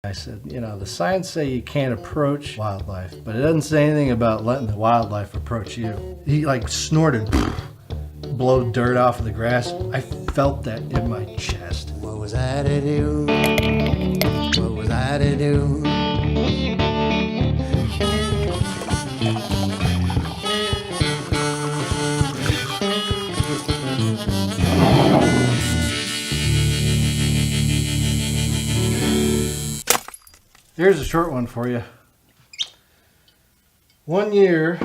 I said, you know, the signs say you can't approach wildlife, but it doesn't say anything about letting the wildlife approach you. He like snorted, blow dirt off of the grass. I felt that in my chest. What was I to do? What was I to do? Here's a short one for you. One year,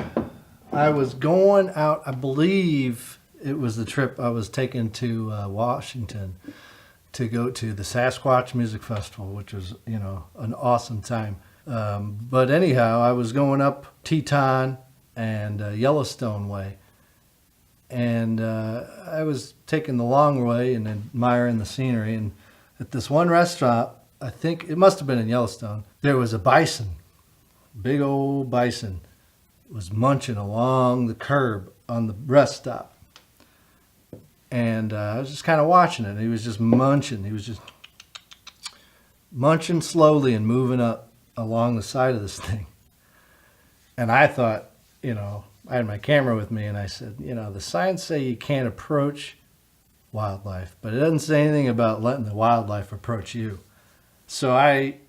I was going out, I believe it was the trip I was taking to Washington to go to the Sasquatch Music Festival, which was, you know, an awesome time. But anyhow, I was going up Teton and Yellowstone way. And I was taking the long way and admiring the scenery. And at this one restaurant, I think it must have been in Yellowstone, there was a bison, big old bison, was munching along the curb on the rest stop. And I was just kind of watching it. He was just munching. He was just munching slowly and moving up along the side of this thing. And I thought, you know, I had my camera with me and I said, you know, the signs say you can't approach wildlife, but it doesn't say anything about letting the wildlife approach you. So I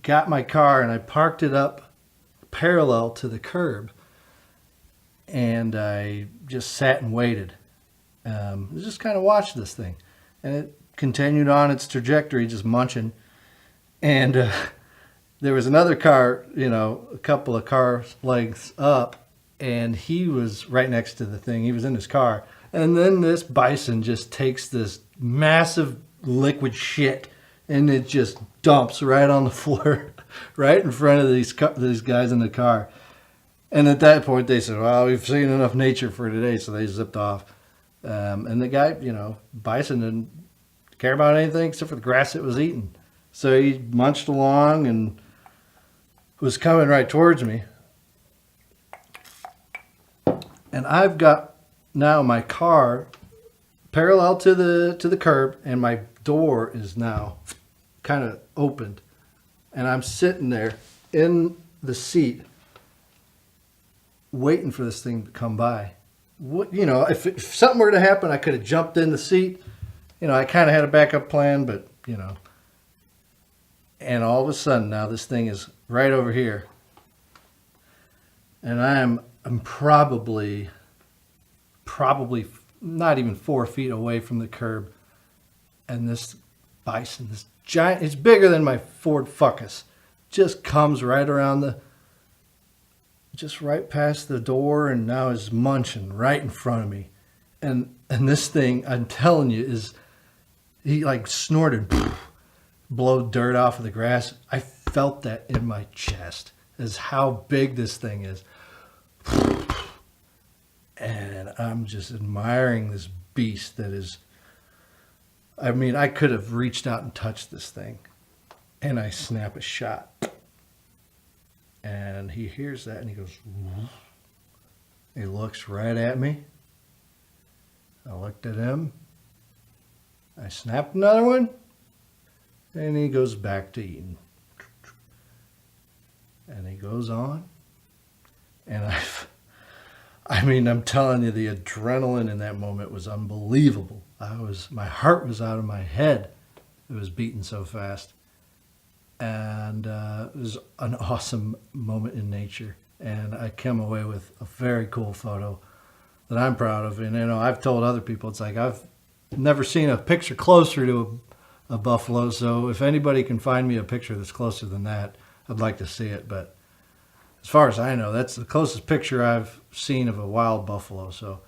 got my car and I parked it up parallel to the curb, and I just sat and waited. Just kind of watched this thing, and it continued on its trajectory, just munching. And there was another car, you know, a couple of car lengths up, and he was right next to the thing. He was in his car, and then this bison just takes this massive liquid shit, and it just dumps right on the floor, right in front of these guys in the car. And at that point, they said, well, we've seen enough nature for today, so they zipped off. And the guy, you know, bison didn't care about anything except for the grass it was eating. So he munched along and was coming right towards me. And I've got now my car parallel to the curb, and my door is now kind of opened, and I'm sitting there in the seat waiting for this thing to come by. What, you know, if something were to happen, I could have jumped in the seat. You know, I kind of had a backup plan, but you know. And all of a sudden now this thing is right over here, and I'm probably not even 4 feet away from the curb, and this bison, this giant, it's bigger than my Ford Focus, just comes right around just right past the door, and now is munching right in front of me. And this thing, I'm telling you, he like snorted, blow dirt off of the grass. I felt that in my chest, as how big this thing is. And I'm just admiring this beast that is, I mean, I could have reached out and touched this thing, and I snap a shot. And he hears that and he goes, whoosh. He looks right at me. I looked at him. I snapped another one, and he goes back to eating. And he goes on, and I mean, I'm telling you, the adrenaline in that moment was unbelievable. My heart was out of my head. It was beating so fast. And it was an awesome moment in nature. And I came away with a very cool photo that I'm proud of. And, you know, I've told other people, it's like, I've never seen a picture closer to a buffalo. So if anybody can find me a picture that's closer than that, I'd like to see it. But as far as I know, that's the closest picture I've seen of a wild buffalo. So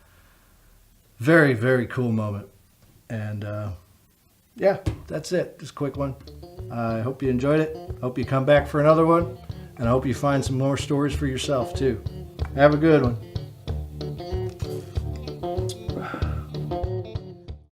very, very cool moment. And yeah, that's it. Just a quick one. I hope you enjoyed it. Hope you come back for another one. And I hope you find some more stories for yourself too. Have a good one.